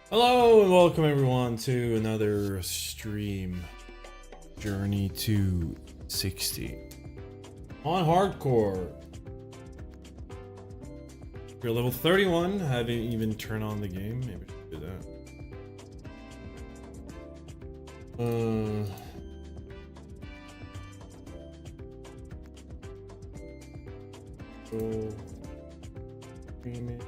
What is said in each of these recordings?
Hello and welcome everyone to another stream. Journey to 60 on hardcore. You're level 31, haven't even turned on the game. Maybe we should do that. Streaming.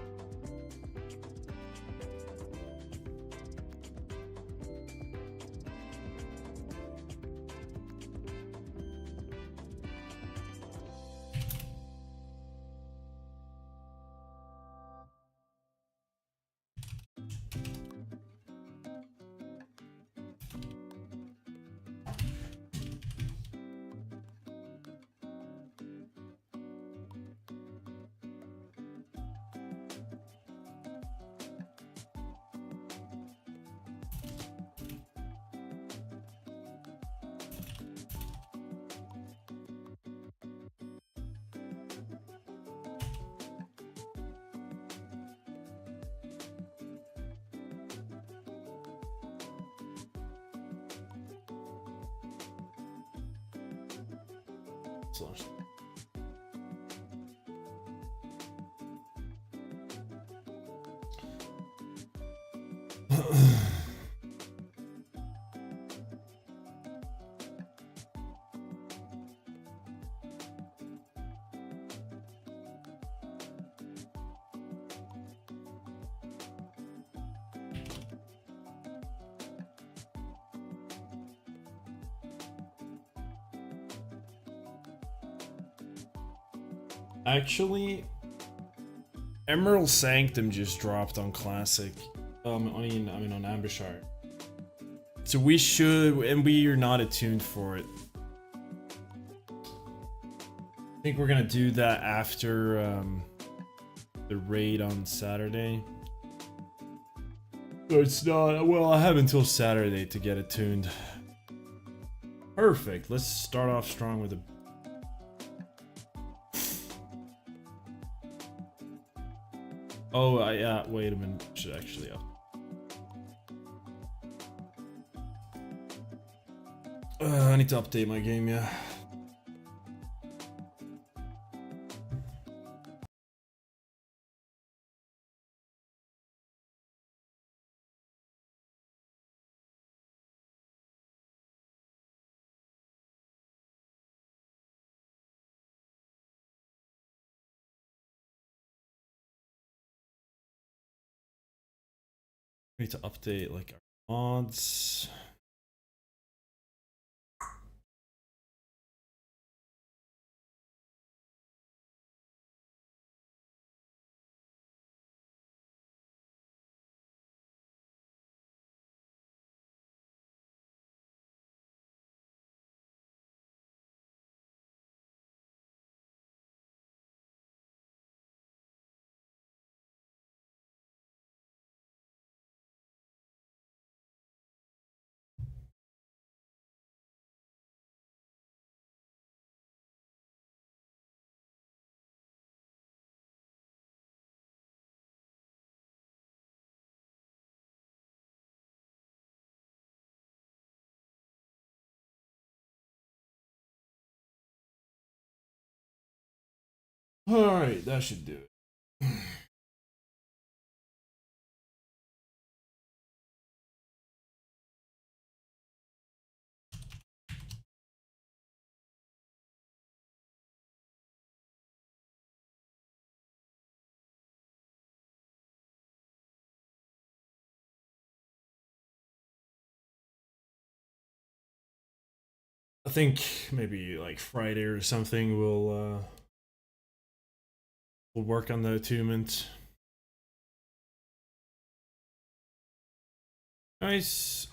Actually, Emerald Sanctum just dropped on Classic. I mean on Ambushard. So we should, and we are not attuned for it. I think we're gonna do that after the raid on Saturday. So it's not, well, I have until Saturday to get attuned. Perfect. Let's start off strong with a. Oh, yeah, wait a minute. Should actually up. I need to update my game, yeah. We need to update like our mods. Alright, that should do it. I think maybe like Friday or something we'll work on the attunement. Nice.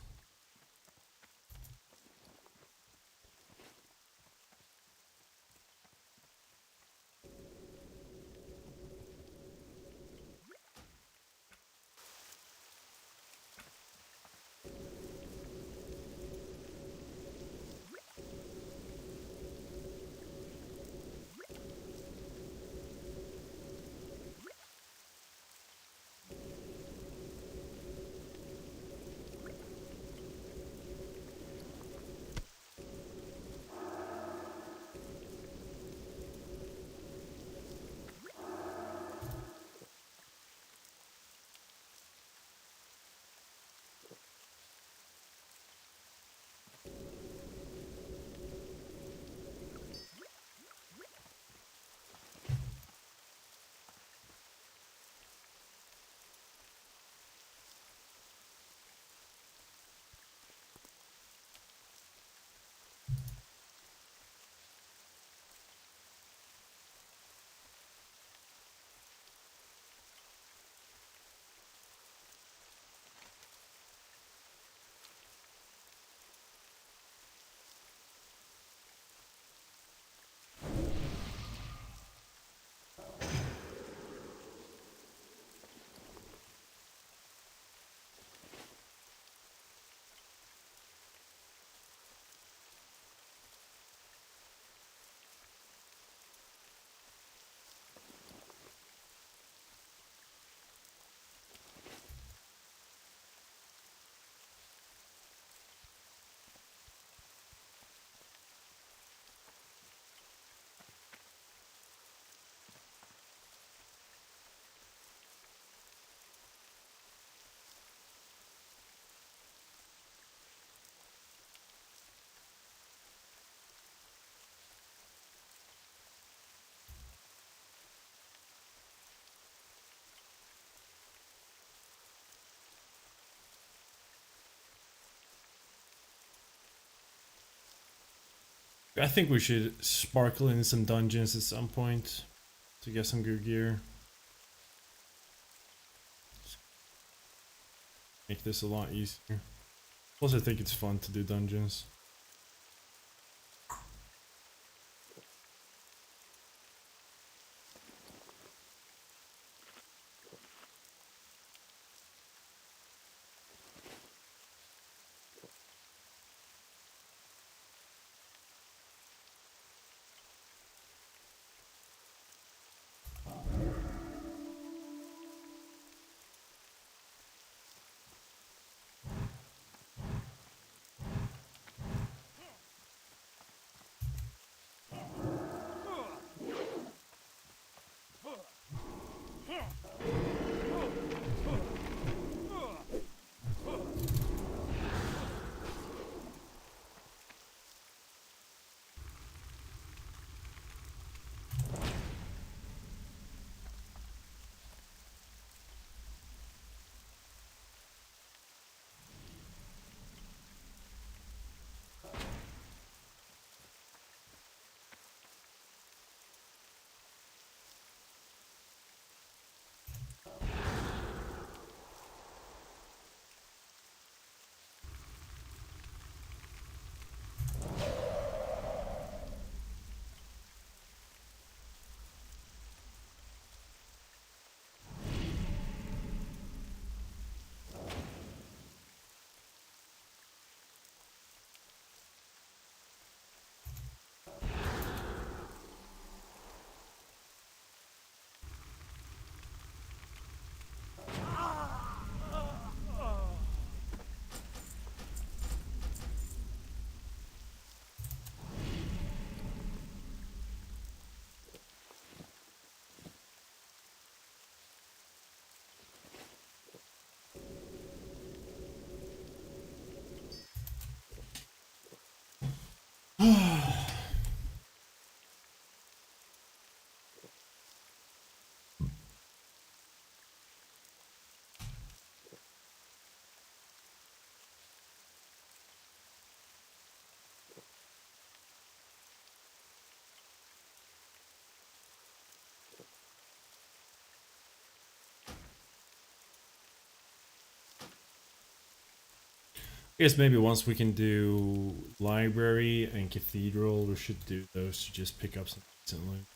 I think we should sparkle in some dungeons at some point to get some good gear. Make this a lot easier. Plus I think it's fun to do dungeons. I guess maybe once we can do library and cathedral, we should do those to just pick up some decent loot.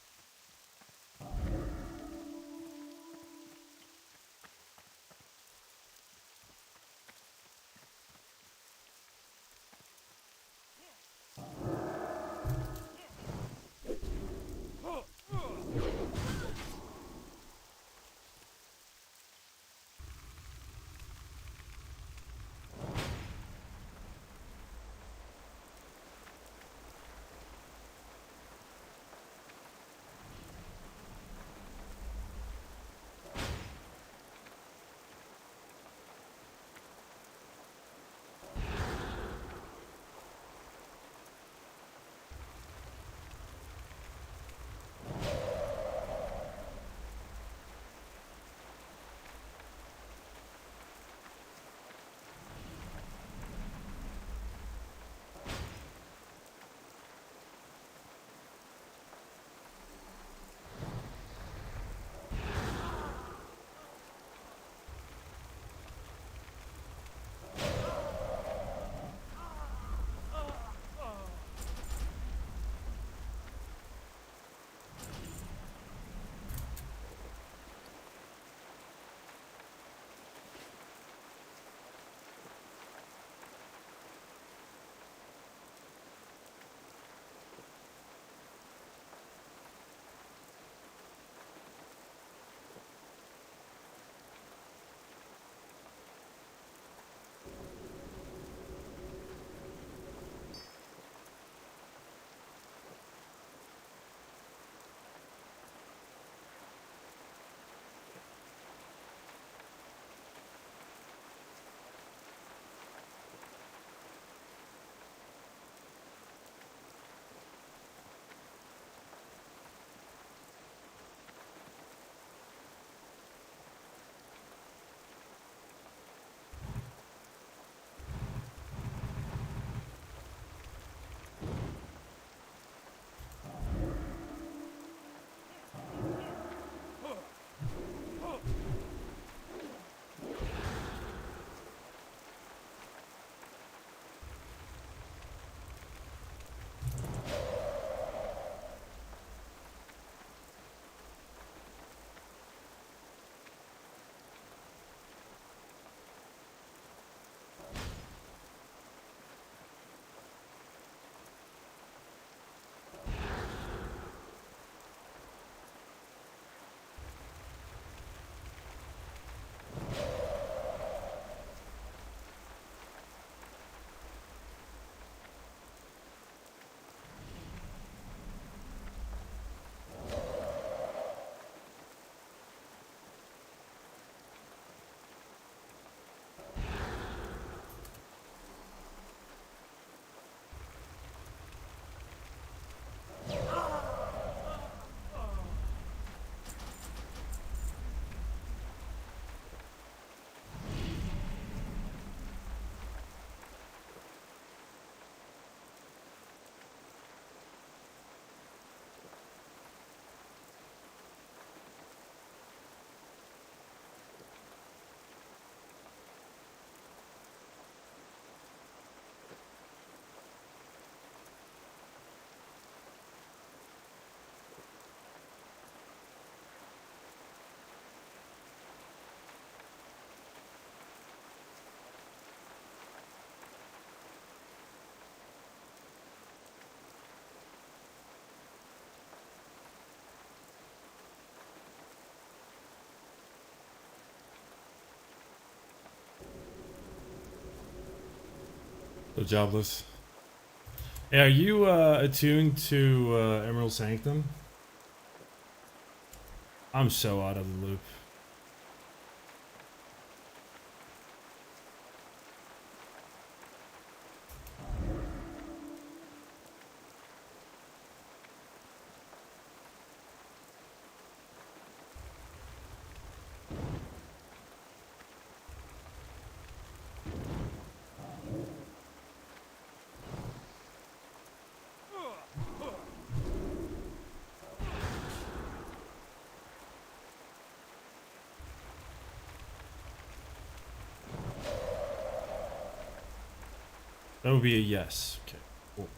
So jobless. Yeah, are you attuned to Emerald Sanctum? I'm so out of the loop. That would be a yes. Okay, cool.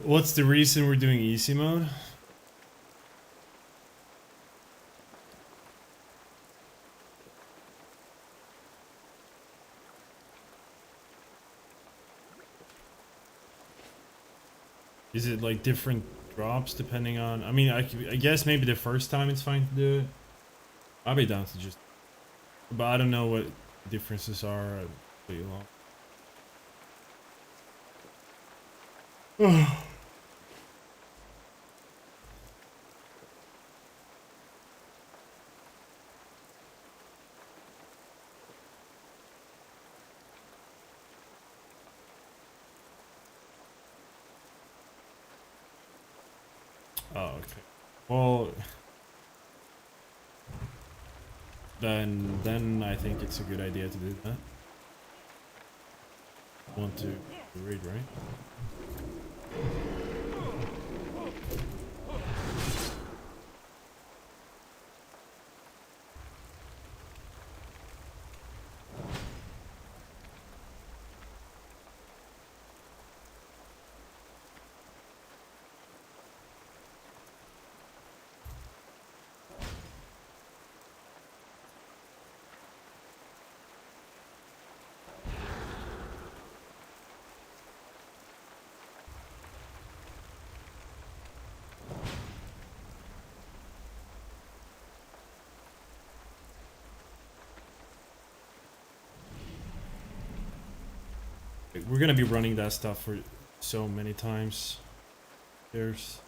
What's the reason we're doing easy mode? Is it like different drops depending on... I mean, I guess maybe the first time it's fine to do it. I'll be down to just... But I don't know what the differences are. I'll play along. Oh, okay. Well, then I think it's a good idea to do that. Want to read, right? We're gonna be running that stuff for so many times. There's...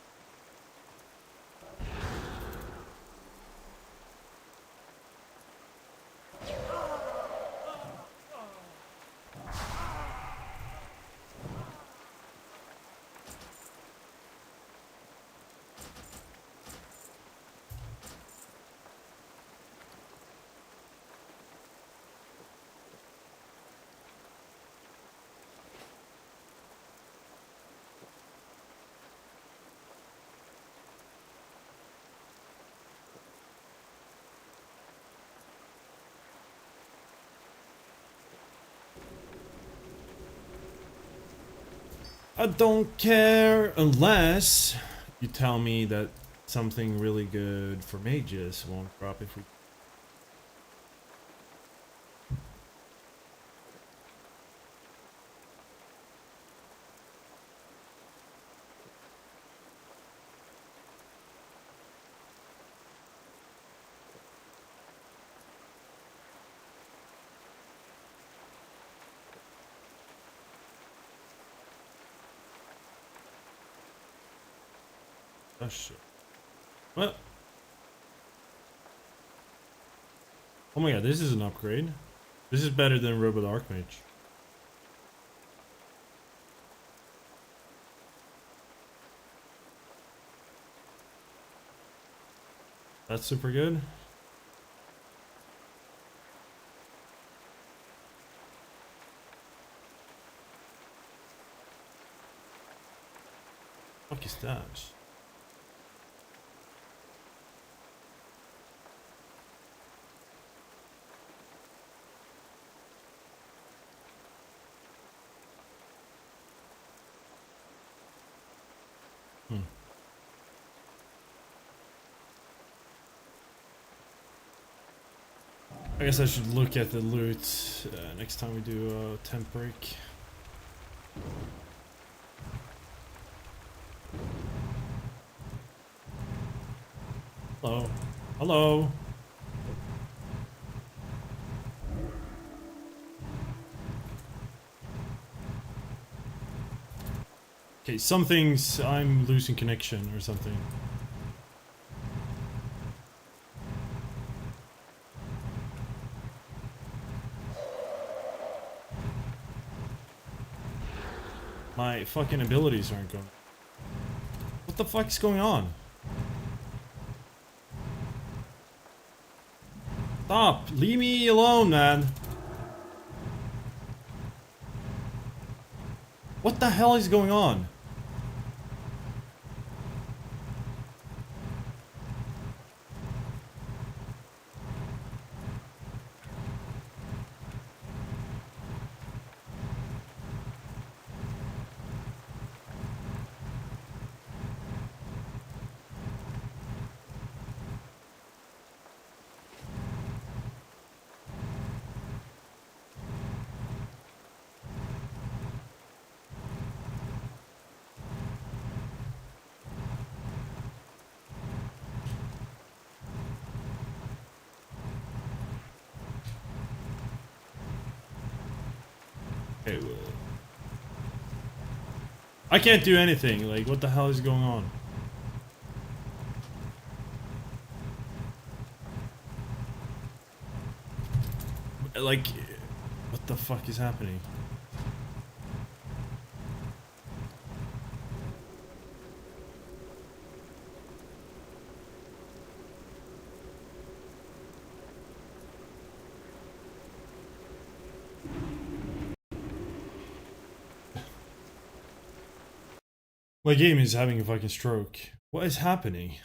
I don't care unless you tell me that something really good for mages won't drop if we... Oh shit. What? Oh my god, this is an upgrade. This is better than Robot Archmage. That's super good. What is that? Hmm. I guess I should look at the loot next time we do a temp break. Hello. Hello. Okay, some things I'm losing connection or something. My fucking abilities aren't going. What the fuck is going on? Stop! Leave me alone, man! What the hell is going on? Okay, I can't do anything. Like, what the hell is going on? Like, what the fuck is happening? My game is having a fucking stroke. What is happening?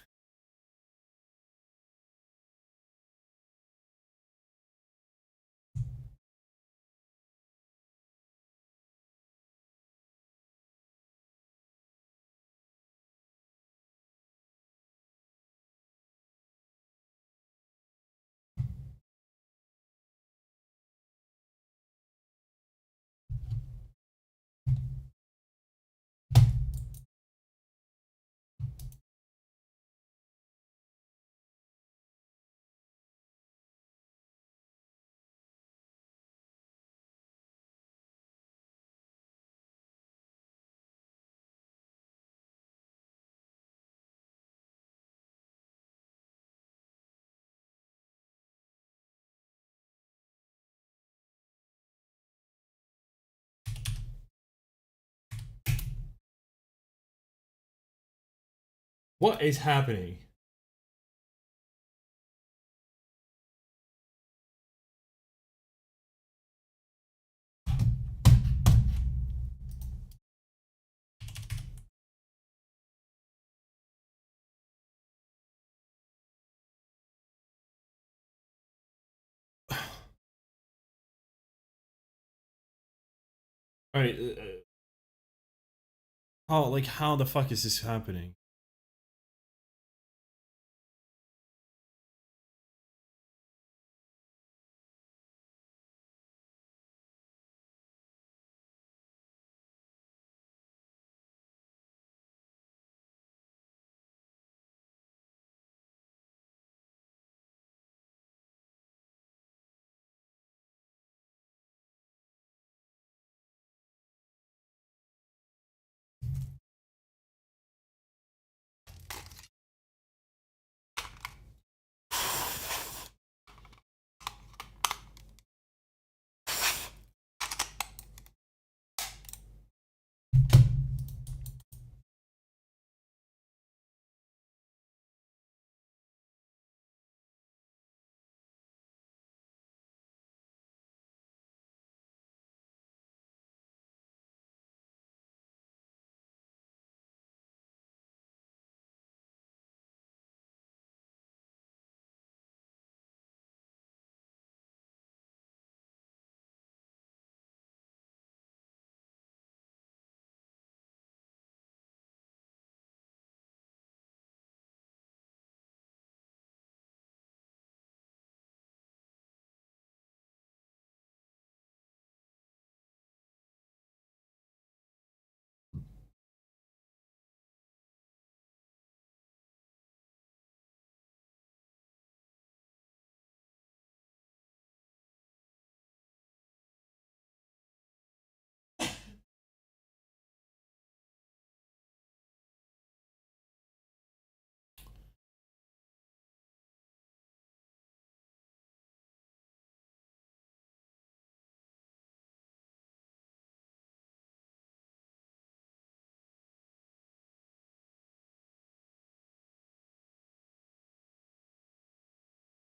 What is happening? Alright, how the fuck is this happening?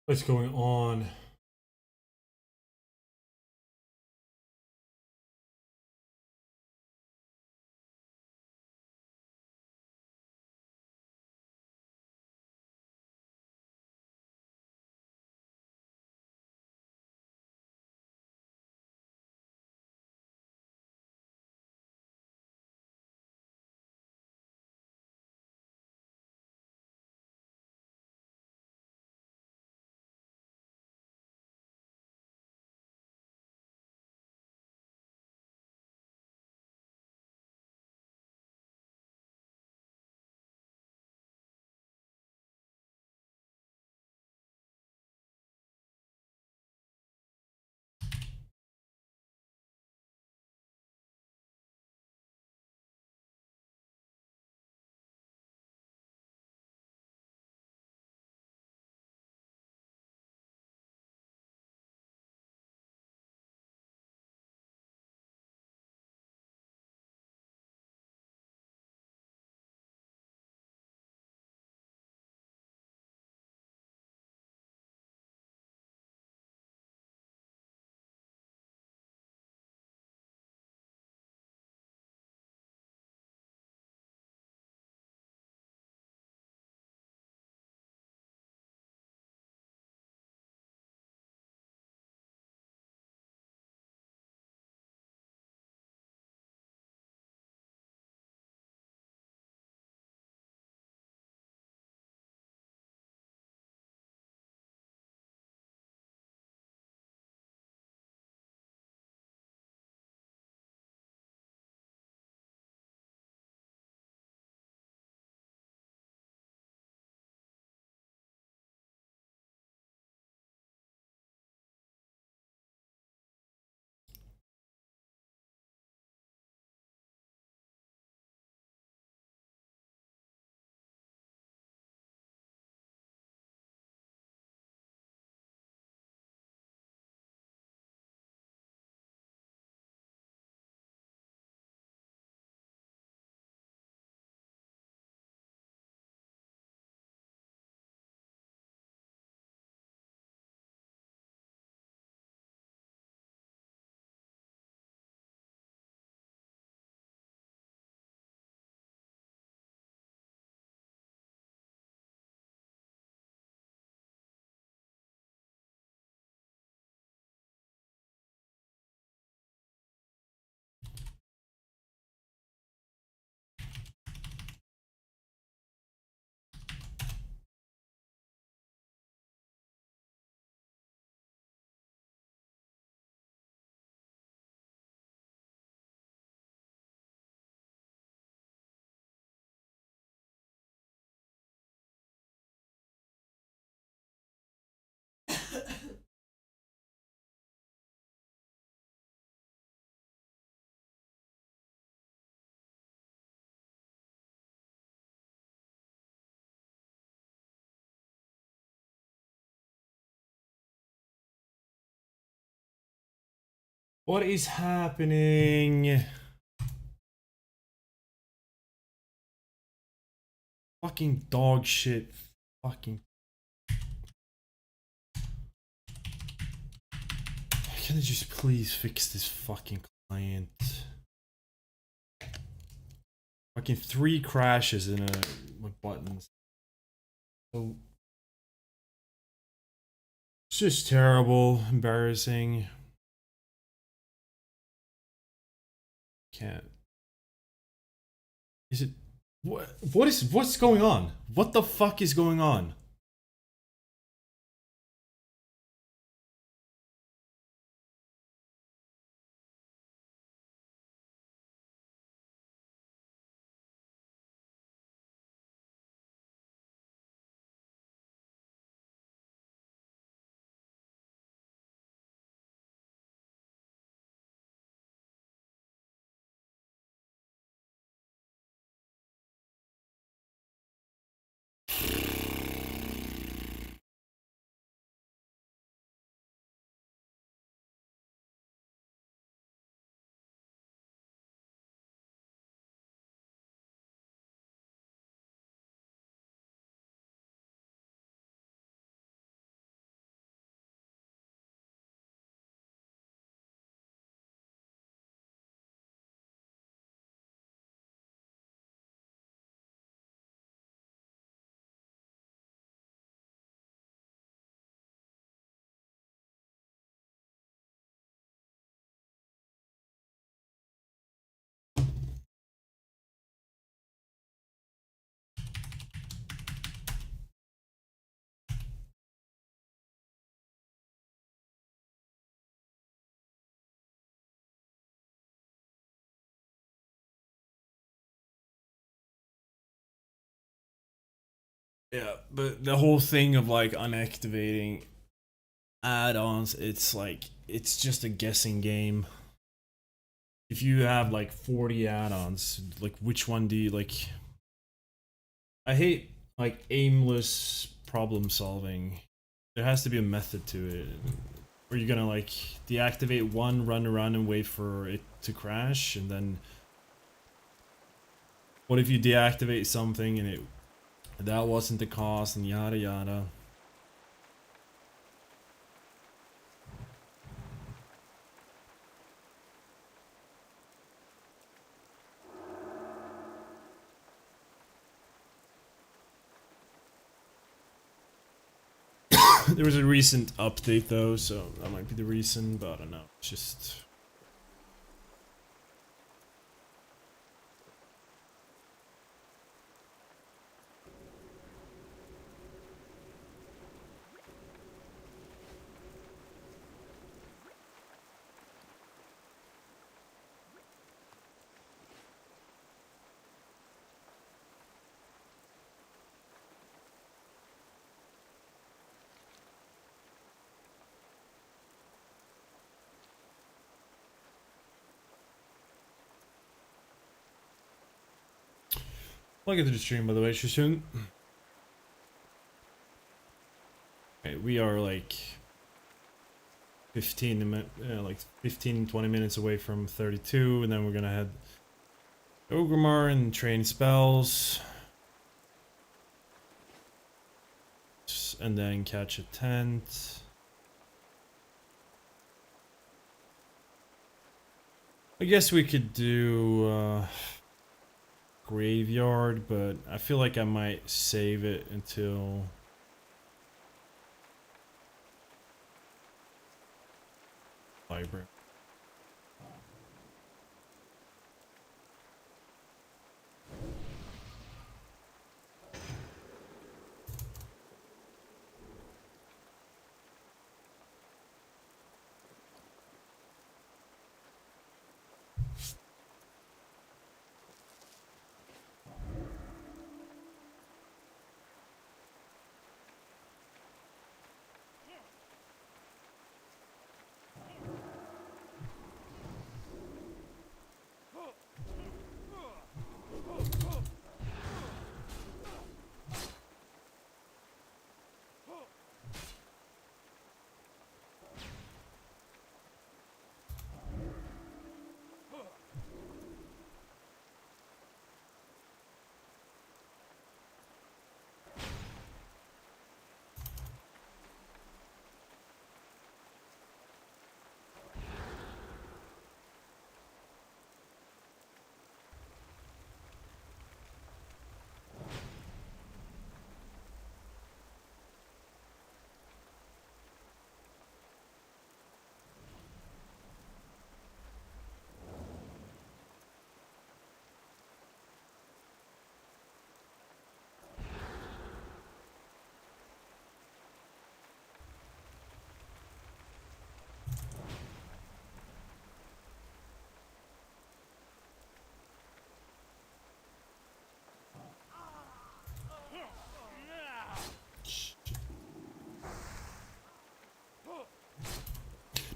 What's going on? What is happening? Fucking dog shit. Fucking. Can I just please fix this fucking client? Fucking 3 crashes in my buttons. So it's just terrible, embarrassing. Can't. Is it what's going on? What the fuck is going on? Yeah, but the whole thing of like unactivating add-ons, it's like it's just a guessing game. If you have like 40 add-ons, like which one do you like? I hate like aimless problem solving. There has to be a method to it. Or you're gonna like deactivate one, run around and wait for it to crash, and then what if you deactivate something and it that wasn't the cost and yada yada. There was a recent update though, so that might be the reason, but I don't know. It's just welcome to the stream, by the way, Shishun. Okay, we are like 20 minutes away from 32, and then we're gonna head to Ogrimmar and train spells. And then catch a tent. I guess we could do graveyard, but I feel like I might save it until library.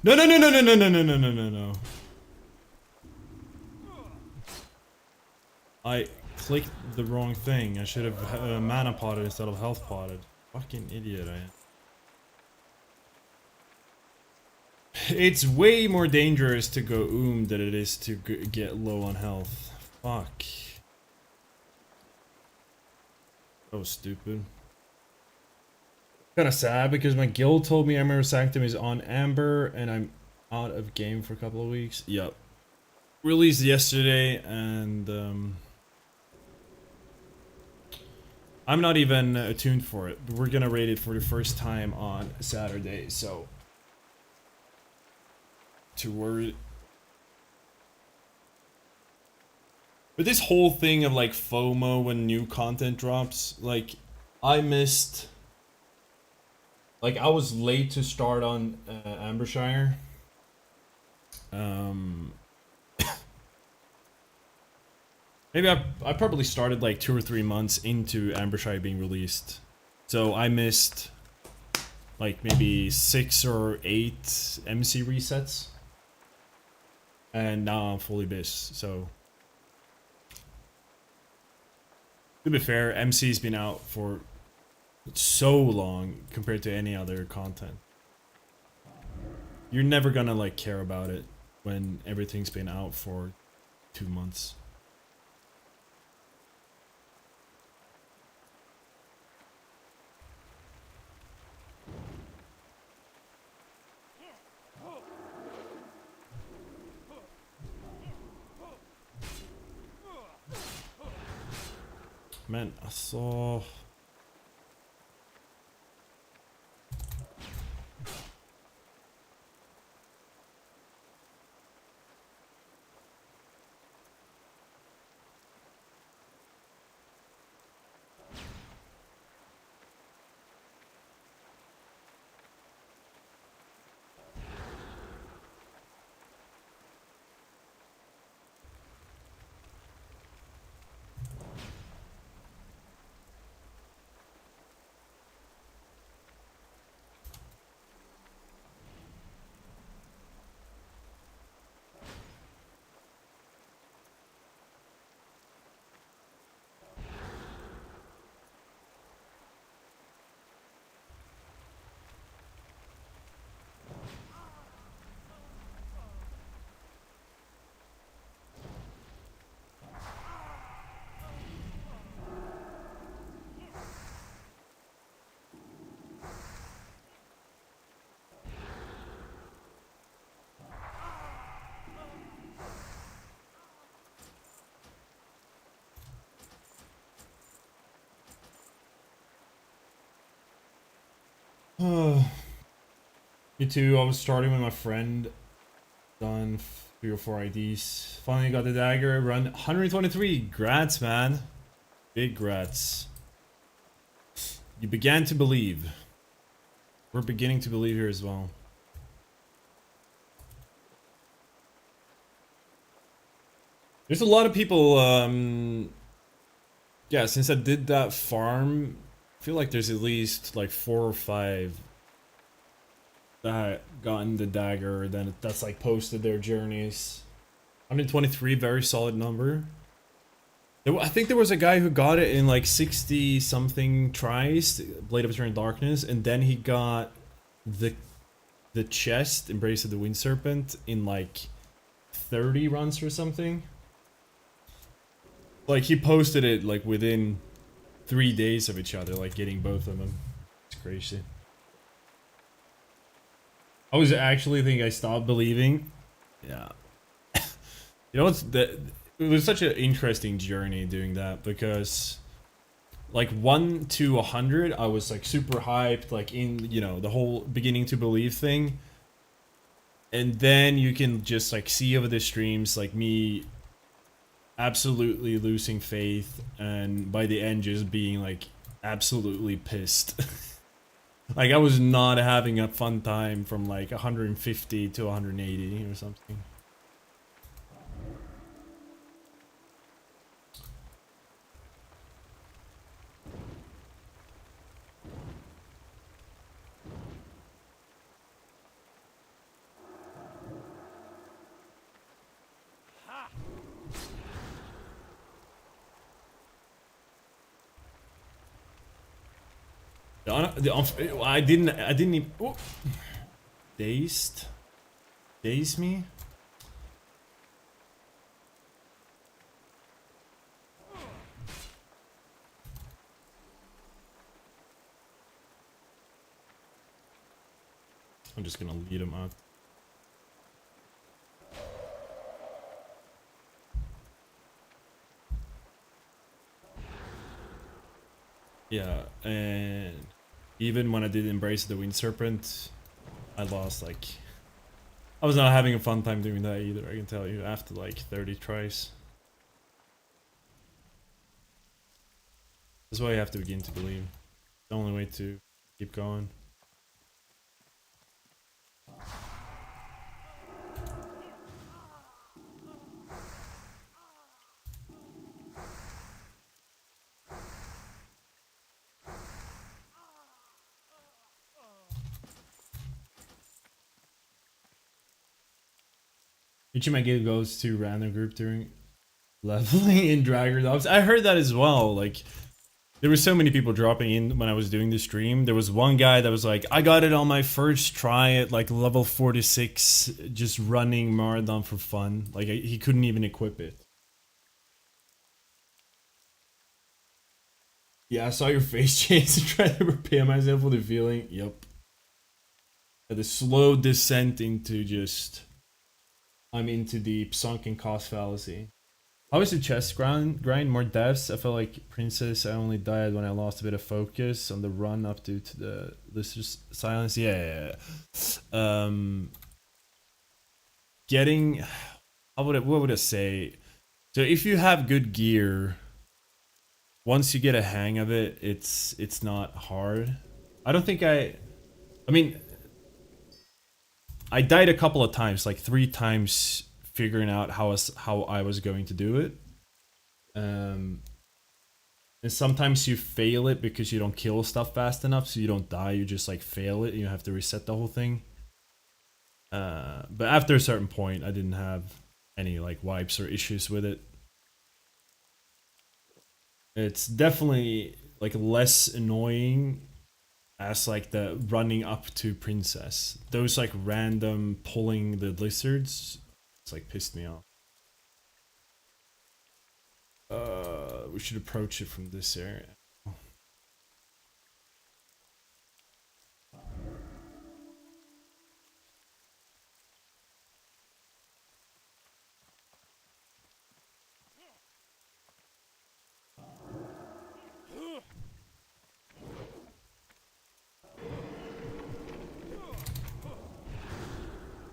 No, no, no, no, no, no, no, no, no, no, no, no. I clicked the wrong thing. I should have mana potted instead of health potted. Fucking idiot I am. It's way more dangerous to go than it is to get low on health. Fuck. That was stupid. Kinda sad because my guild told me Emerald Sanctum is on Amber and I'm out of game for a couple of weeks. Yep. Released yesterday and I'm not even attuned for it, but we're gonna raid it for the first time on Saturday, so too worried. But this whole thing of like FOMO when new content drops, like I missed. Like I was late to start on Ambershire. Maybe I probably started like 2 or 3 months into Ambershire being released. So I missed like maybe 6 or 8 MC resets. And now I'm fully bis, so to be fair, MC's been out for so long compared to any other content. You're never gonna like care about it when everything's been out for 2 months. Man, I saw... Me too, I was starting with my friend. Done 3 or 4 IDs. Finally got the dagger, run 123. Grats, man. Big grats. You began to believe. We're beginning to believe here as well. There's a lot of people, yeah, since I did that farm, I feel like there's at least like 4 or 5 that gotten the dagger, then that's like posted their journeys. 123, very solid number. I think there was a guy who got it in like 60 something tries, Blade of Eternal Darkness, and then he got the chest, Embrace of the Wind Serpent, in like 30 runs or something. Like he posted it like within 3 days of each other, like getting both of them. It's crazy. I was actually thinking I stopped believing. Yeah. You know what's the... It was such an interesting journey doing that, because like 1 to 100 I was like super hyped, like in, you know, the whole beginning to believe thing, and then you can just like see over the streams like me absolutely losing faith, and by the end just being like absolutely pissed. Like I was not having a fun time from like 150 to 180 or something. I didn't even... Oh. Dazed? Daze me? I'm just gonna lead him out. Yeah, and even when I did Embrace the Wind Serpent, I lost like... I was not having a fun time doing that either, I can tell you, after like 30 tries. That's why you have to begin to believe. The only way to keep going. Ichimagi goes to random group during leveling in Dragger Dogs. I heard that as well. Like, there were so many people dropping in when I was doing the stream. There was one guy that was like, I got it on my first try at like level 46, just running Marathon for fun. Like, he couldn't even equip it. Yeah, I saw your face change and tried to prepare myself for the feeling. Yep. The slow descent into just... I'm into the sunken cost fallacy. How was the chest grind? More deaths? I felt like Princess, I only died when I lost a bit of focus on the run up due to the lister's silence. Yeah. Getting... what would I say? So if you have good gear... Once you get a hang of it, it's not hard. I don't think I mean, I died a couple of times, like 3 times, figuring out how I was going to do it. And sometimes you fail it because you don't kill stuff fast enough, so you don't die. You just like fail it, and you have to reset the whole thing. But after a certain point, I didn't have any like wipes or issues with it. It's definitely like less annoying as like the running up to Princess. Those like random pulling the lizards, it's like pissed me off. We should approach it from this area.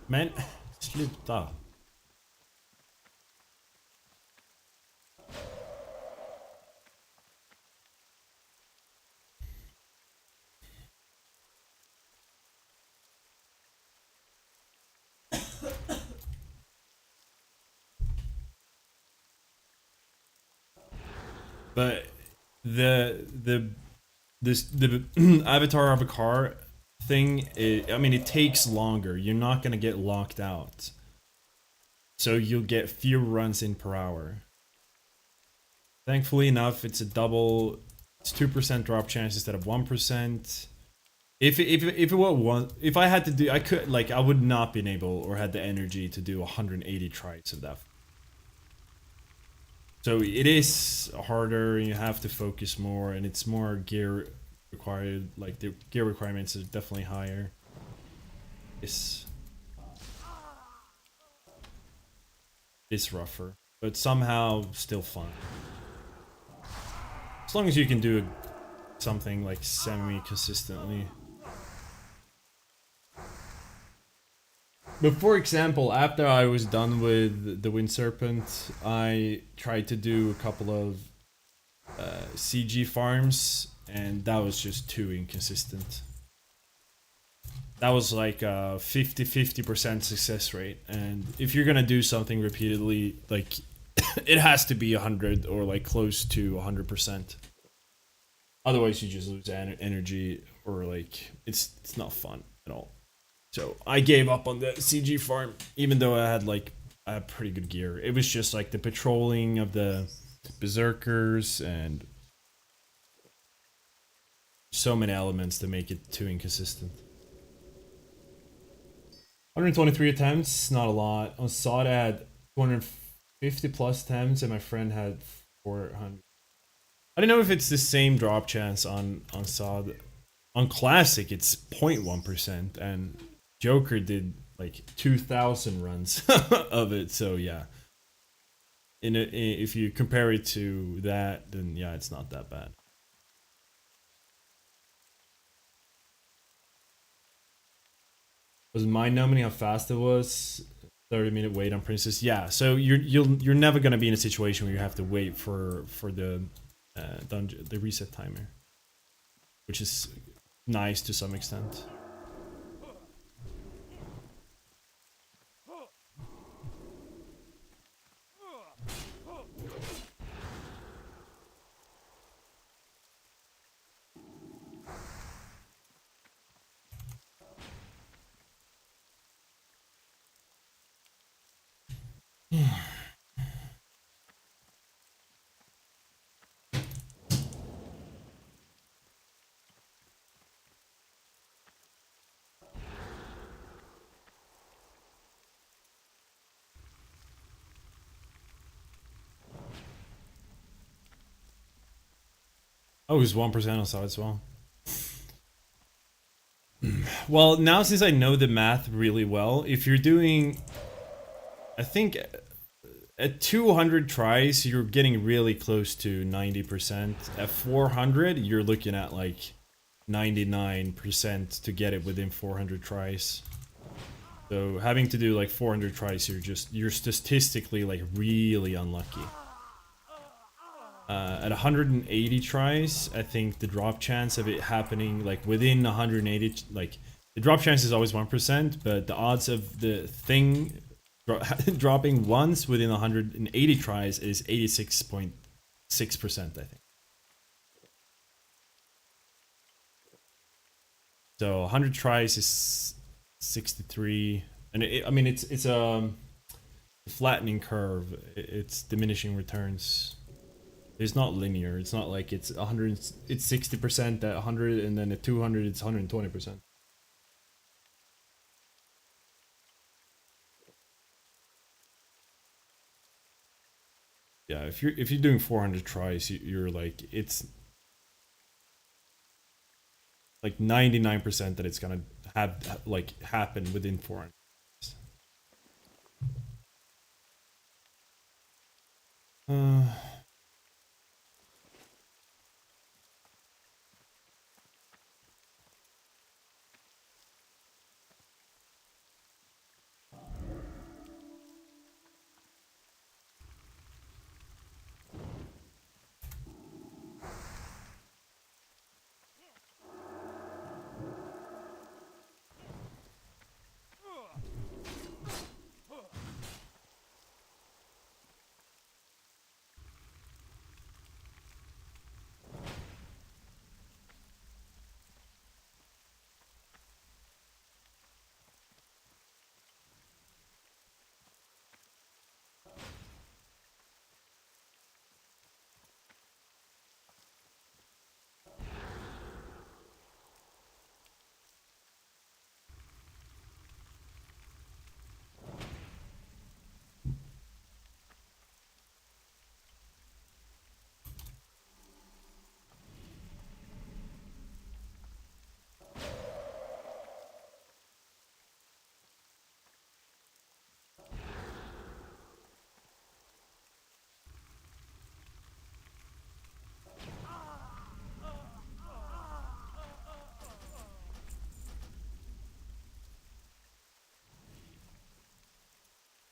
Men, sluta. But the avatar of a car thing, I mean, it takes longer. You're not gonna get locked out, so you'll get fewer runs in per hour. Thankfully enough, it's a double. It's 2% drop chance instead of 1%. If it were one, if I had to do, I could like I would not been able or had the energy to do 180 tries of that. So it is harder, and you have to focus more, and it's more gear required. Like the gear requirements are definitely higher. It's rougher, but somehow still fun. As long as you can do something like semi-consistently. But for example, after I was done with the Wind Serpent, I tried to do a couple of CG farms, and that was just too inconsistent. That was like a 50% success rate, and if you're gonna do something repeatedly, like it has to be 100 or like close to 100%. Otherwise, you just lose energy, or like it's not fun at all. So I gave up on the CG farm, even though I had pretty good gear. It was just like the patrolling of the berserkers and so many elements to make it too inconsistent. 123 attempts, not a lot. On SOD I had 250 plus attempts, and my friend had 400. I don't know if it's the same drop chance on SOD. On Classic, it's 0.1%, and Joker did like 2,000 runs of it, so yeah. If you compare it to that, then yeah, it's not that bad. Was mind-numbing how fast it was. 30-minute wait on Princess. Yeah, so you're never gonna be in a situation where you have to wait for the dungeon, the reset timer, which is nice to some extent. Oh, he's 1% on side as well. Well, now since I know the math really well, if you're doing, I think at 200 tries, you're getting really close to 90%. At 400, you're looking at like 99% to get it within 400 tries. So having to do like 400 tries, you're statistically like really unlucky. At 180 tries, I think the drop chance of it happening like within 180, like the drop chance is always 1%, but the odds of the thing dropping once within 180 tries is 86.6%, I think. So 100 tries is 63, and I mean it's a flattening curve. It's diminishing returns. It's not linear. It's not like it's 100. It's 60% at 100, and then at 200, it's 120%. Yeah, if you're doing 400 tries, you're like it's like 99% that it's gonna have like happen within 400. Uh,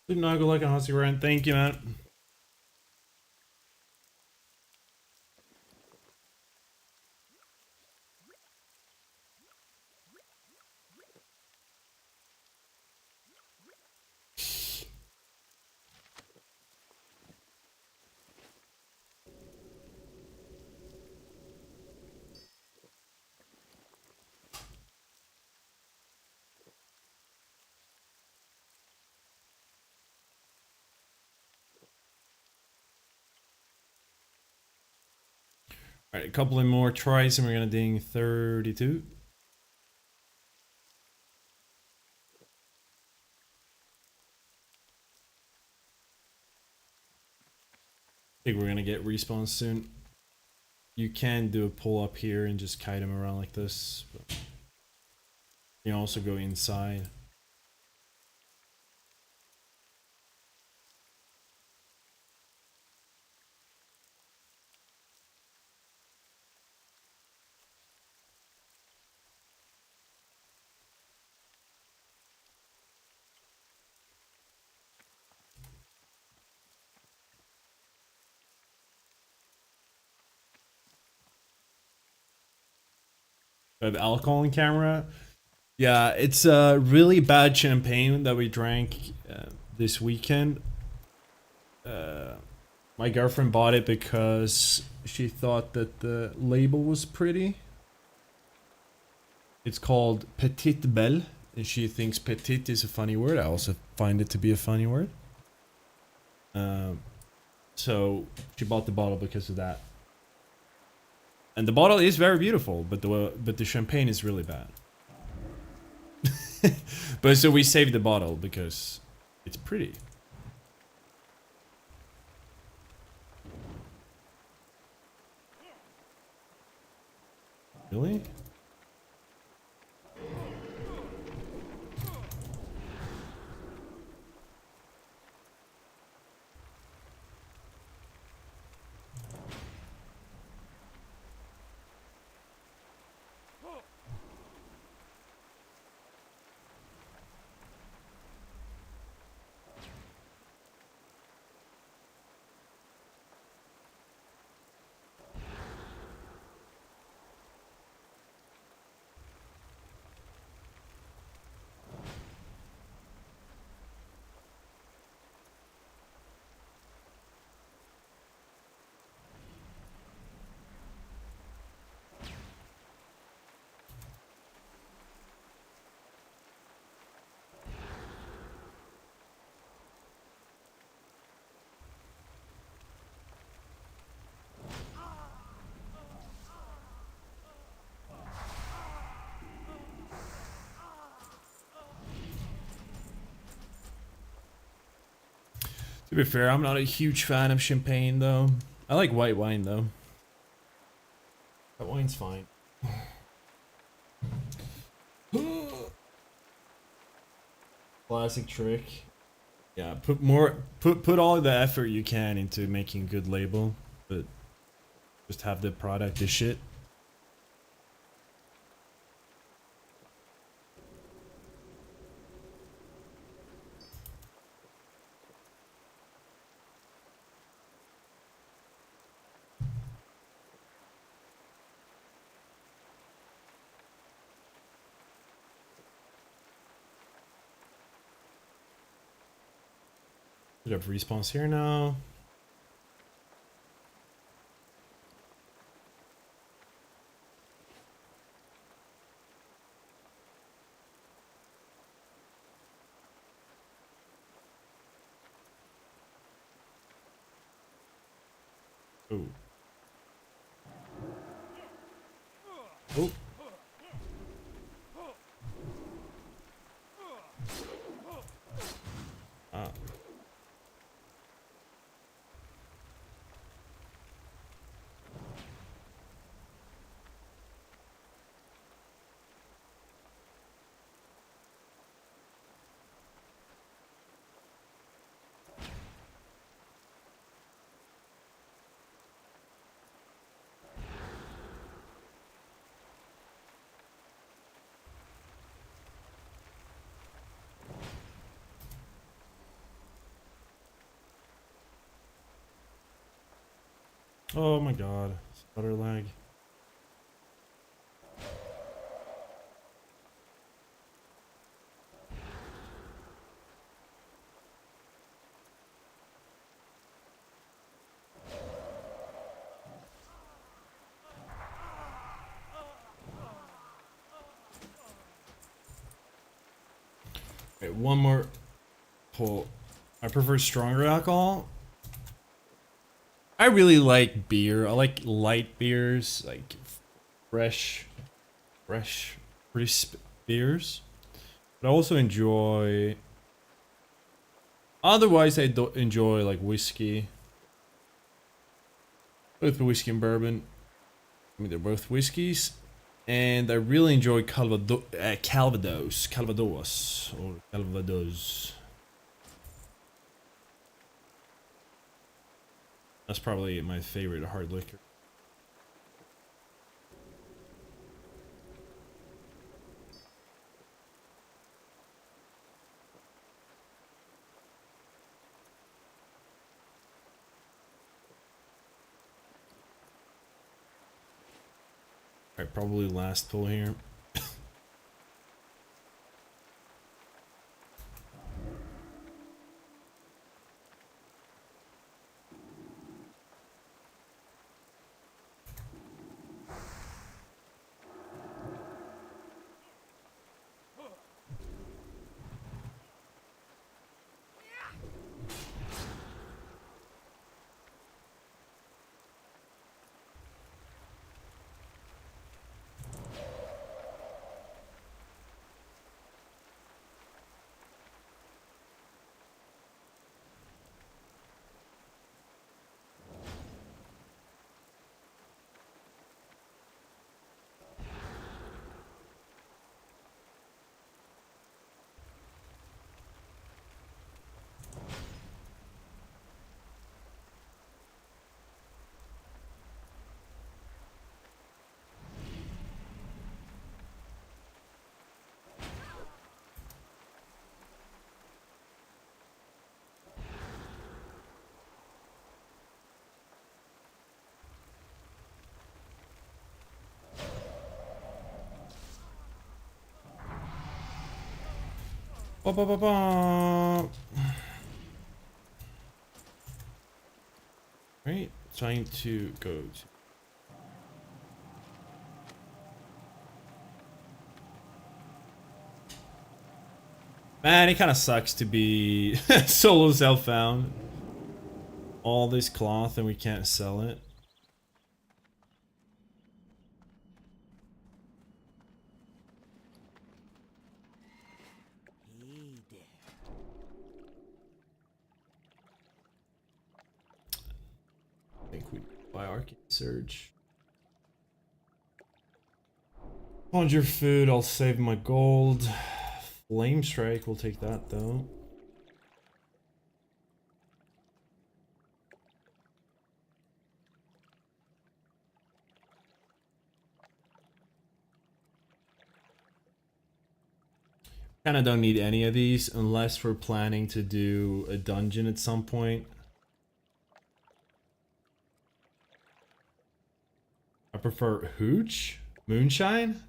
Did not go like a Hussy Rant. Thank you, man. All right, a couple of more tries, and we're gonna ding 32. I think we're gonna get respawns soon. You can do a pull up here and just kite him around like this. But you can also go inside. I have alcohol in camera. Yeah, it's a really bad champagne that we drank this weekend. My girlfriend bought it because she thought that the label was pretty. It's called Pt.12, and she thinks petite is a funny word. I also find it to be a funny word. So she bought the bottle because of that. And the bottle is very beautiful, but the champagne is really bad. But so we saved the bottle because it's pretty. Really? To be fair, I'm not a huge fan of champagne though. I like white wine though. White wine's fine. Classic trick. Yeah, put all the effort you can into making a good label, but just have the product is shit. We have respawns here now. Oh. Oh. Ah. Oh my god. Stutter lag. Okay, one more pull. I prefer stronger alcohol. I really like beer. I like light beers, like fresh, crisp beers. But I also enjoy. Otherwise, I don't enjoy like whiskey. Both whiskey and bourbon. I mean, they're both whiskeys. And I really enjoy Calvados, or Calvados. That's probably my favorite hard liquor. Alright, probably last pull here. Ba, ba, ba, ba. Right, trying to go to. Man, it kind of sucks to be solo self-found. All this cloth and we can't sell it. I think we buy Arcane Surge. Conjure food, I'll save my gold. Flame Strike, we'll take that though. Kinda don't need any of these unless we're planning to do a dungeon at some point. I prefer Hooch? Moonshine?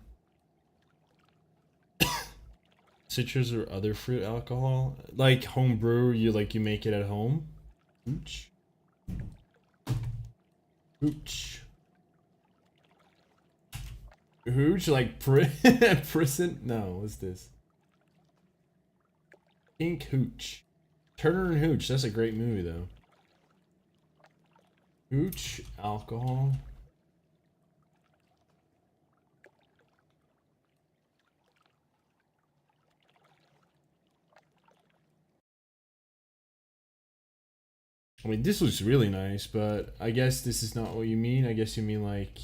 Citrus or other fruit alcohol? Like homebrew, you make it at home? Hooch? Hooch. Hooch? Like prison? No, what's this? Pink Hooch. Turner and Hooch, that's a great movie though. Hooch, alcohol. I mean, this looks really nice, but I guess this is not what you mean. I guess you mean like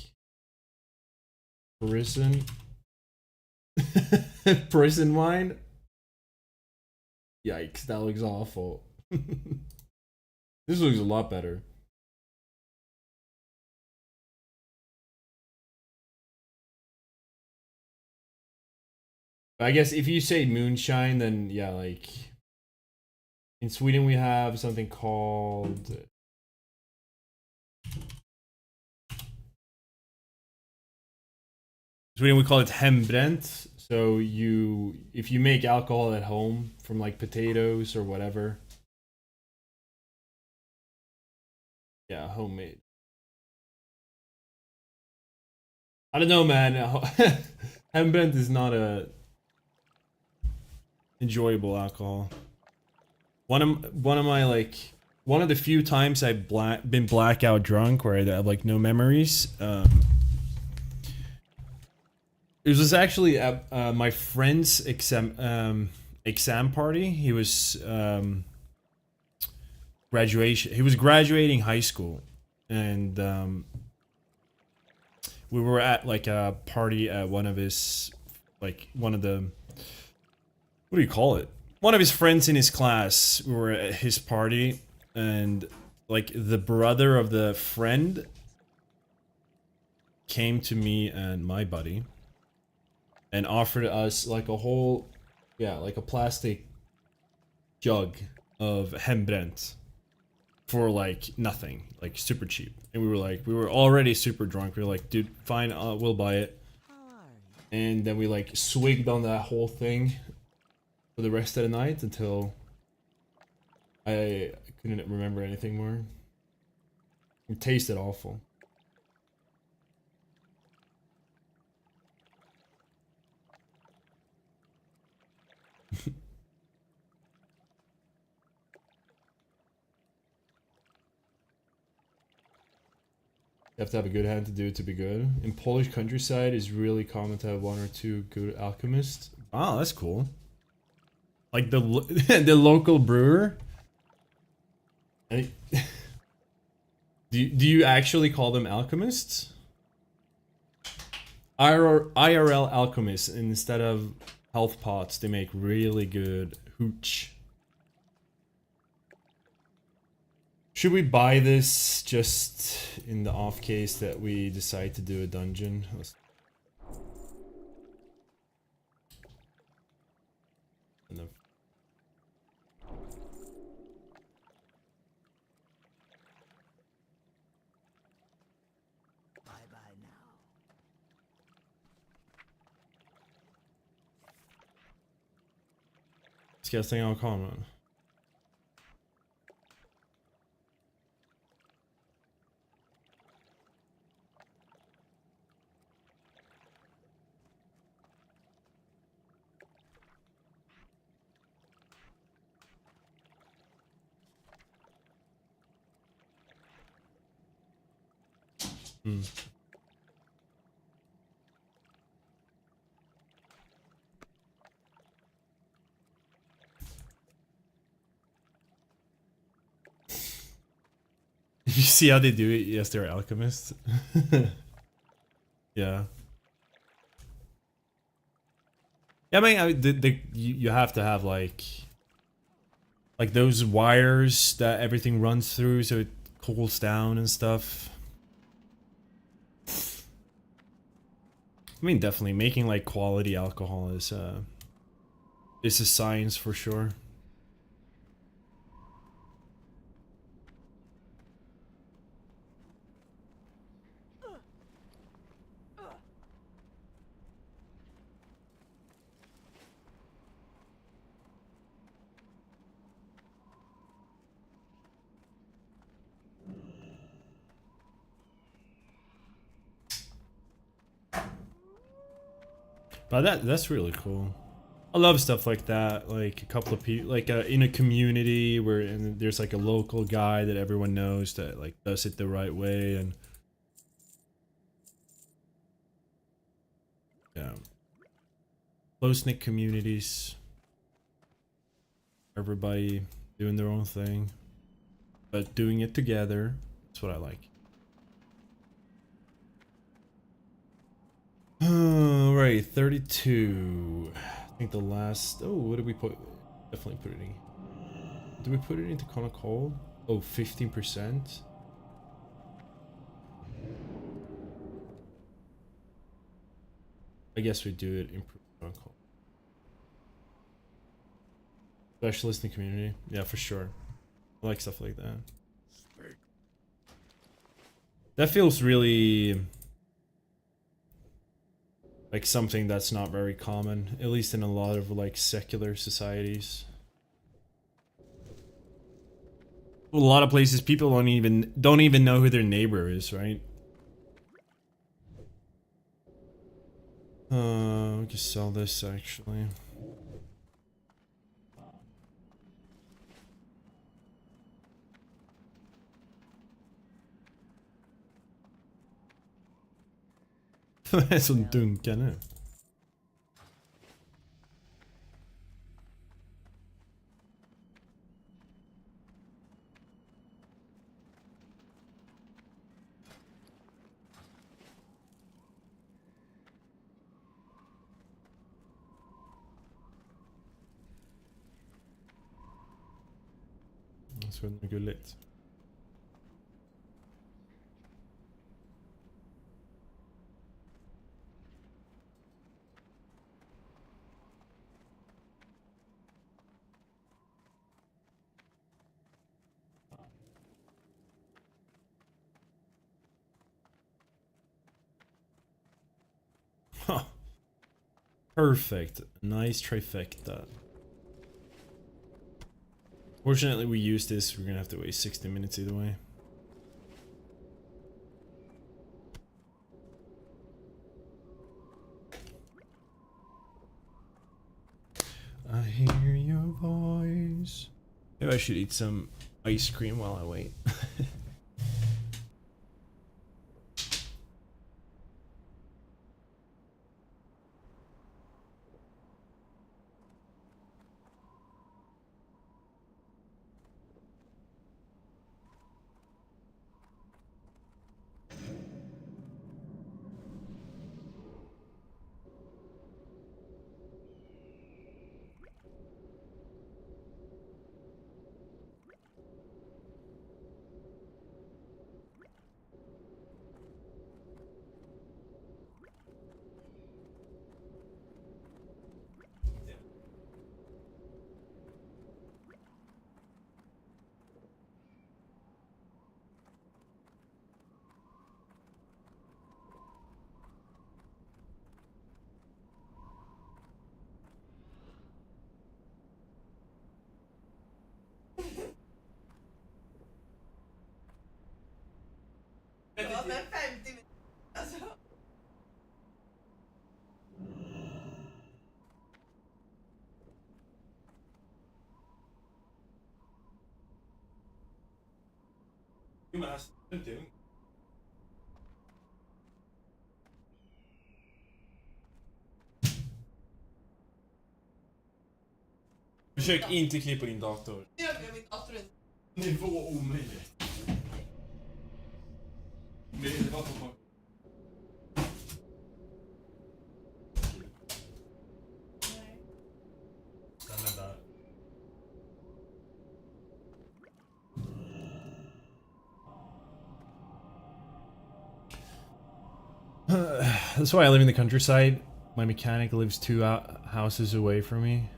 prison. Prison wine? Yikes, that looks awful. This looks a lot better. I guess if you say moonshine, then yeah, like in Sweden we have something called Sweden we call it hembränt. So if you make alcohol at home from like potatoes or whatever. Yeah, homemade. I don't know, man. Hembränt is not a enjoyable alcohol. One of my like one of the few times I've been blackout drunk where I have like no memories. It was actually at my friend's exam party. He was graduation. He was graduating high school, and we were at like a party at one of his one of the what do you call it? One of his friends in his class. We were at his party, and like the brother of the friend came to me and my buddy and offered us like a whole, yeah, like a plastic jug of hembränt for like nothing, like super cheap. And we were already super drunk. We were like, dude, fine, we'll buy it. And then we like swigged on that whole thing for the rest of the night until I couldn't remember anything more. It tasted awful. You have to have a good hand to do it to be good. In Polish countryside, it's really common to have one or two good alchemists. Wow, that's cool. Like the the local brewer. Do you actually call them alchemists? IRL alchemists instead of health pots. They make really good hooch. Should we buy this just in the off case that we decide to do a dungeon? Ska jag stänga av kameran? Mm. You see how they do it? Yes, they're alchemists. Yeah. Yeah, I mean, you have to have like those wires that everything runs through so it cools down and stuff. I mean, definitely making like quality alcohol is a science for sure. But that's really cool. I love stuff like that. Like a couple of people, like in a community where and there's like a local guy that everyone knows that like does it the right way, and yeah, close knit communities. Everybody doing their own thing, but doing it together. That's what I like. Right, 32. I think the last. Oh, what did we put? Definitely put it in. Did we put it into Conic Hole? Oh, 15%. I guess we do it improve Conic Hole. Specialist in the community. Yeah, for sure. I like stuff like that. That feels really like something that's not very common, at least in a lot of like secular societies. A lot of places people don't even know who their neighbor is, right? We can sell this actually. Det är så dunka nu. Det är så gulligt. Huh. Perfect. Nice trifecta. Fortunately, we use this. We're gonna have to wait 60 minutes either way. I hear your voice. Maybe I should eat some ice cream while I wait. men 50 minuter. Alltså. Jo men alltså, det är inte ung. Försök inte klippa din dator. Det gör min dator inte. Nivå omöjligt. Det var på. Nej. Den är där. That's why I live in the countryside. My mechanic lives 2 houses away from me.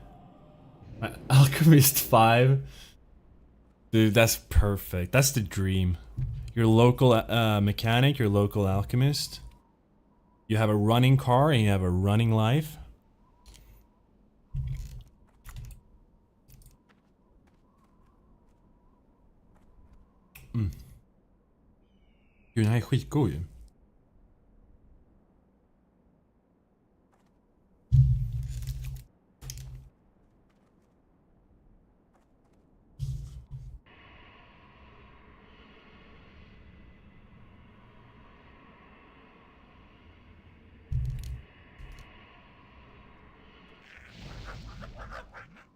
My alchemist 5. Dude, that's perfect. That's the dream. Your local mechanic, your local alchemist. You have a running car and you have a running life. Gud, den här är skitgod ju.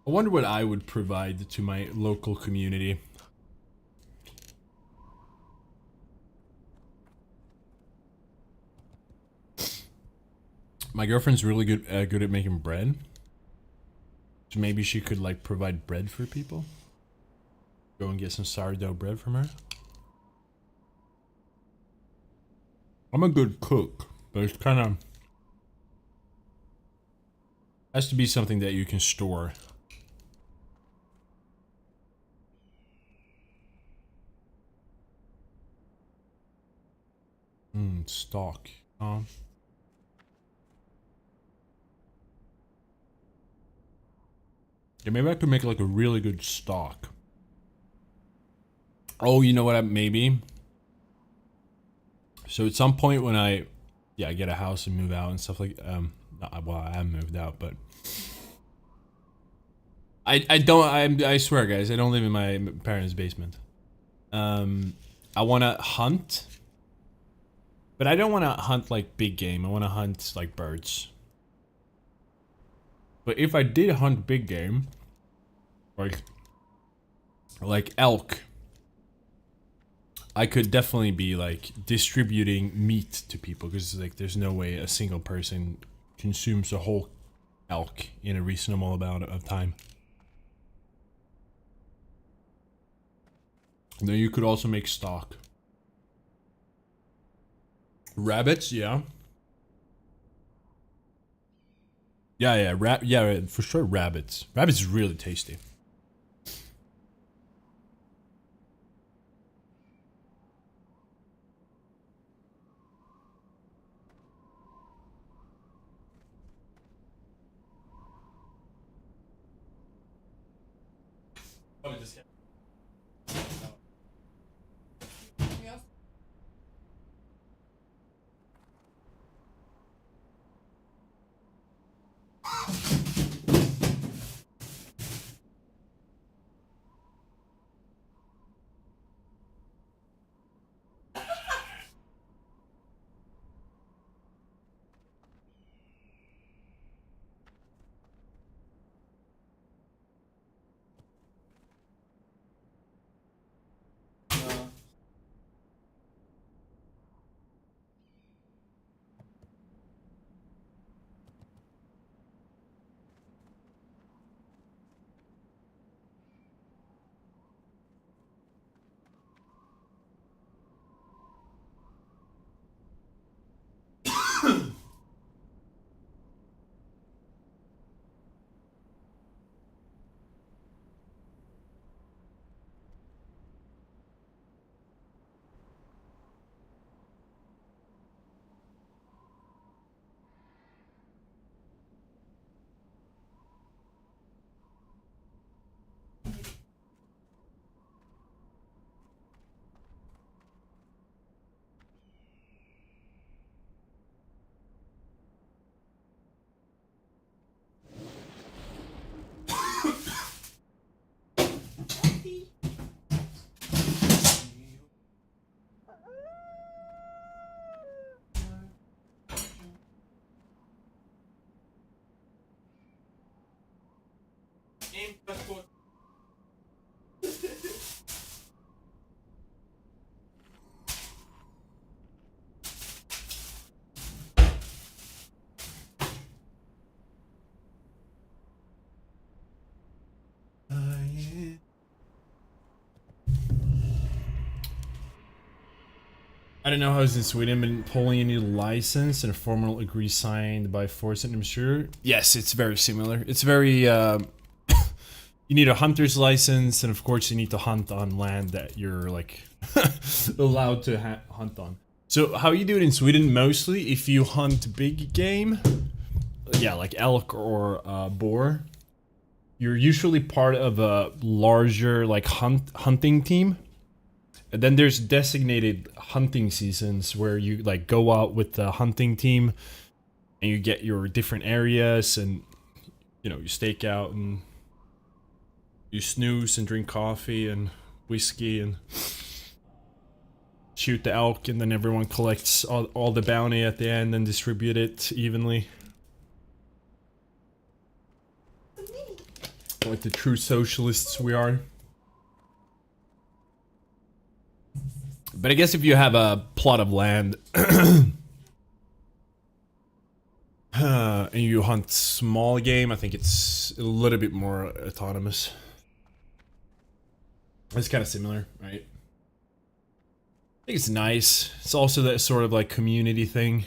I wonder what I would provide to my local community. My girlfriend's really good at making bread. So maybe she could like provide bread for people. Go and get some sourdough bread from her. I'm a good cook, but it's kind of has to be something that you can store. Stock. Yeah, maybe I could make like a really good stock. Oh, you know what? Maybe. So at some point when I get a house and move out and stuff like well, I haven't moved out, but I swear guys, I don't live in my parents' basement. I want to hunt, but I don't want to hunt like big game. I want to hunt like birds. But if I did hunt big game, like elk, I could definitely be like distributing meat to people because like there's no way a single person consumes a whole elk in a reasonable amount of time. And then you could also make stock. Rabbits, yeah. Yeah, for sure rabbits. Rabbits is really tasty. Aim passport. I don't know how it's in Sweden, but Poland you need a license and a formal agree signed by force and sure. Yes, it's very similar. It's very you need a hunter's license, and of course you need to hunt on land that you're like allowed to hunt on. So how you do it in Sweden mostly, if you hunt big game, yeah, like elk or boar, you're usually part of a larger like hunting team. And then there's designated hunting seasons where you like go out with the hunting team and you get your different areas, and you know, you stake out and you snooze and drink coffee and whiskey and shoot the elk, and then everyone collects all the bounty at the end and distribute it evenly. Like the true socialists we are. But I guess if you have a plot of land and you hunt small game, I think it's a little bit more autonomous. It's kind of similar, right? I think it's nice. It's also that sort of like community thing.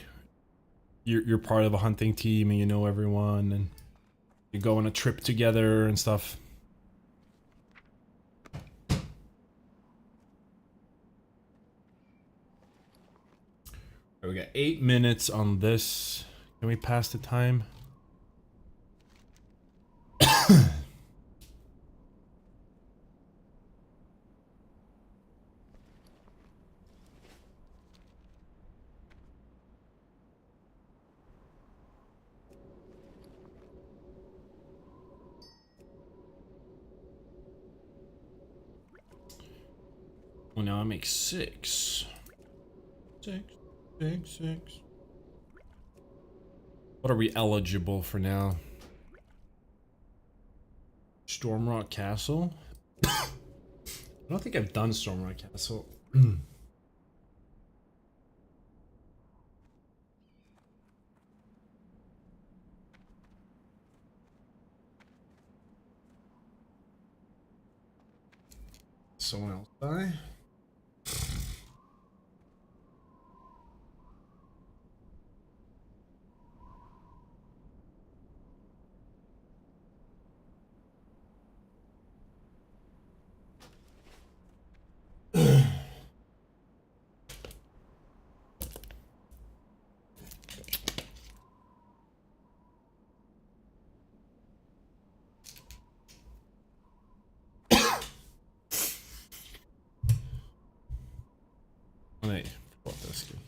You're part of a hunting team and you know everyone, and you go on a trip together and stuff. We got 8 minutes on this. Can we pass the time? Well, now I make 6. 6. What are we eligible for now? Stormrock Castle? I don't think I've done Stormrock Castle. Someone else die? Nej, vad taskigt.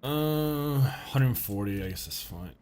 Uh, 140, I guess that's fine.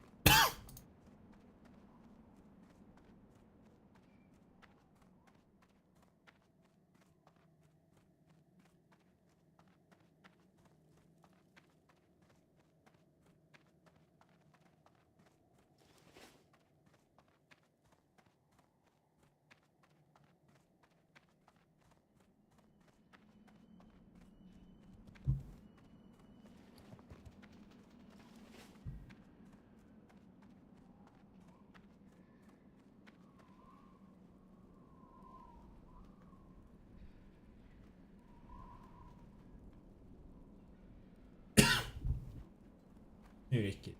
Nu gick det.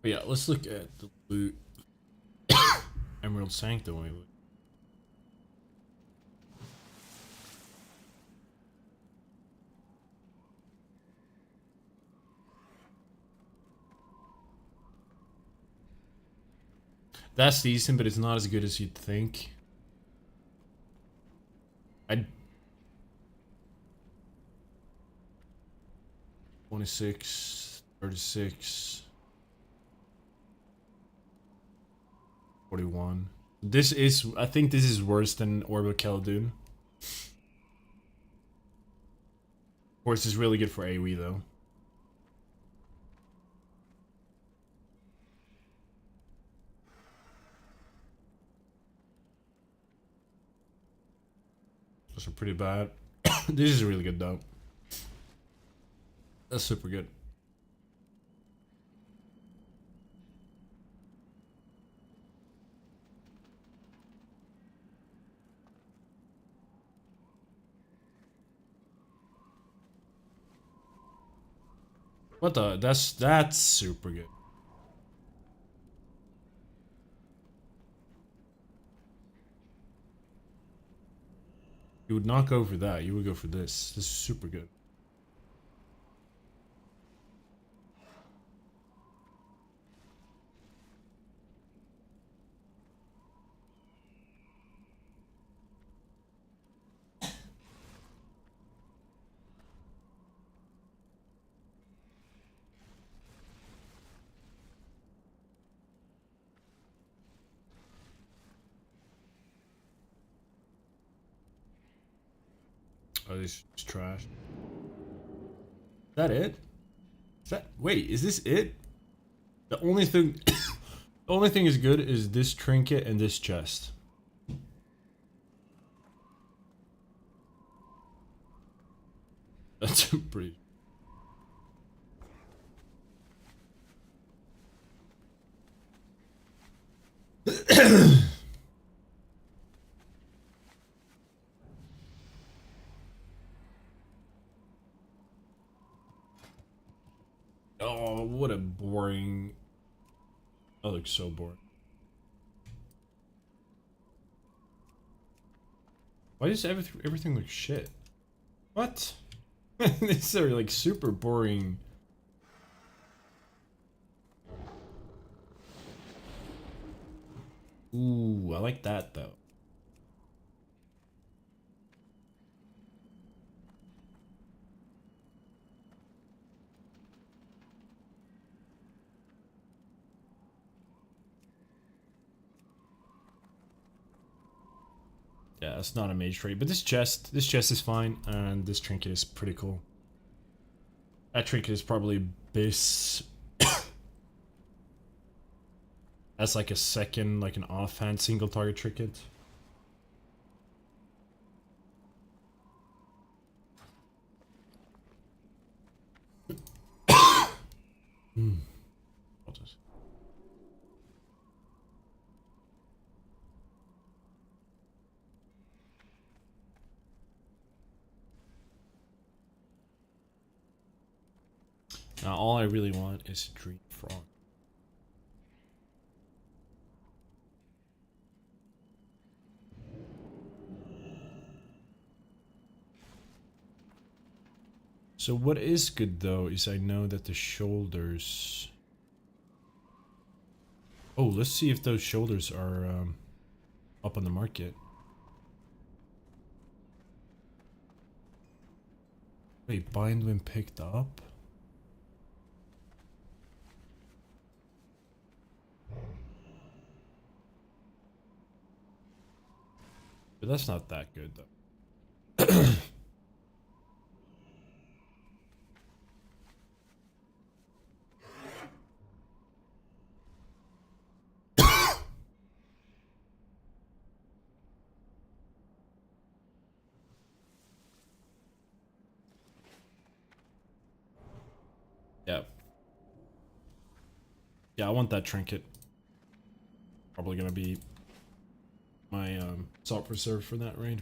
But yeah, let's look at the loot. Emerald Sanctum. Wait. That's decent, but it's not as good as you'd think. I 26, 36, 41. This is, I think this is worse than Orb of Khaldun. Of course, it's really good for AoE though. Those are pretty bad. This is really good though. That's super good. What the? That's super good. You would not go for that. You would go for this. This is super good. Oh, this is trash. Is that it? Is that, wait, is this it? The only thing the only thing is good is this trinket and this chest. That's pretty. Oh, what a boring. That looks so boring. Why does everything look shit? What? These are like super boring. Ooh, I like that though. Yeah, it's not a mage trait, but this chest is fine, and this trinket is pretty cool. That trinket is probably bis. That's like a second, like an offhand single target trinket. Hmm. I'll just. Now all I really want is a Dream Frog. So what is good though is I know that the shoulders. Oh, let's see if those shoulders are up on the market. Wait, bind when picked up? But that's not that good though. Yeah. Yeah, I want that trinket. Probably gonna be my salt reserve for that raid.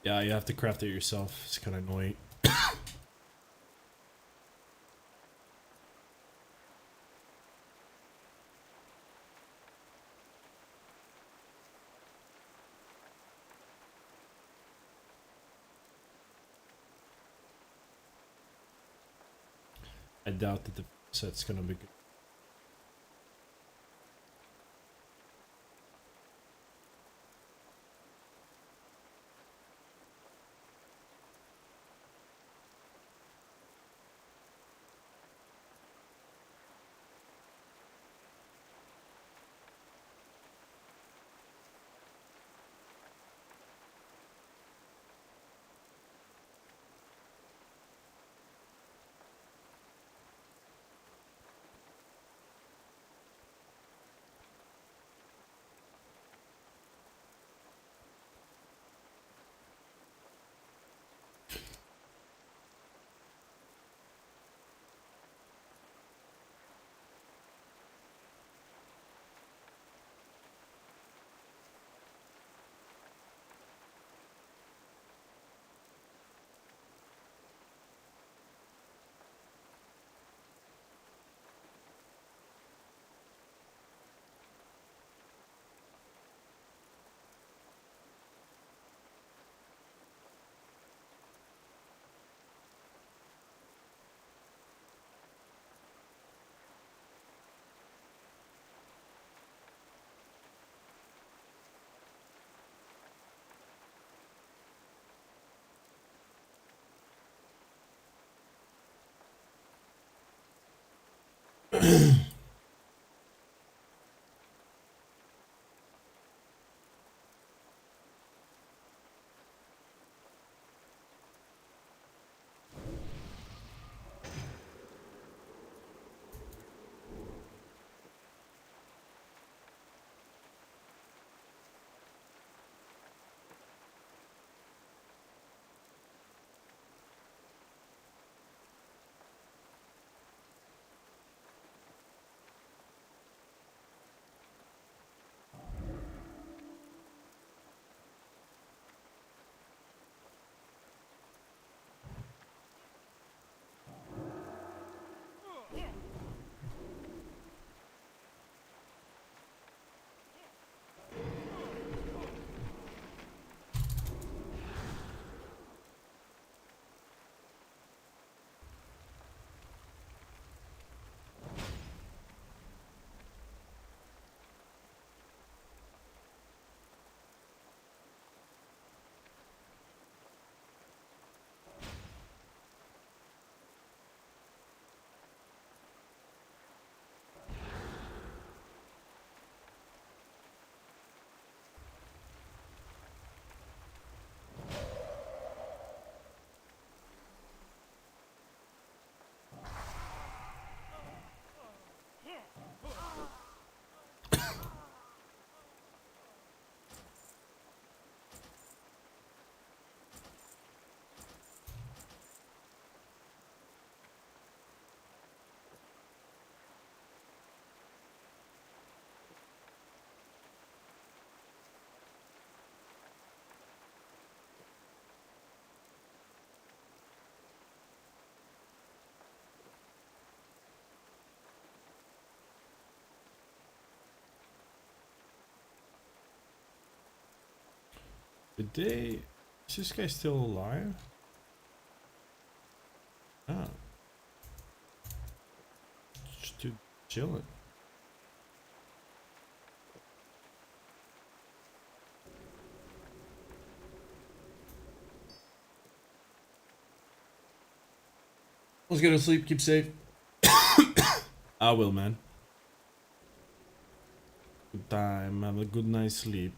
Yeah, you have to craft it yourself. It's kind of annoying. I doubt that the set's gonna be good. Did they... Is this guy still alive? Ah. Just dude chilling. Let's go to sleep, keep safe. I will, man. Good time, have a good night's sleep.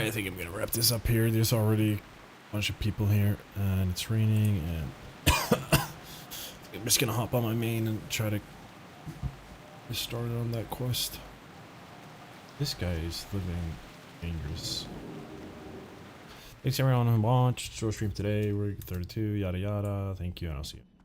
I think I'm gonna wrap this up here. There's already a bunch of people here, and it's raining, and I'm just gonna hop on my main and try to get started on that quest. This guy is living dangerous. Thanks everyone who watched. Short stream today. We're 32. Yada yada. Thank you, and I'll see you.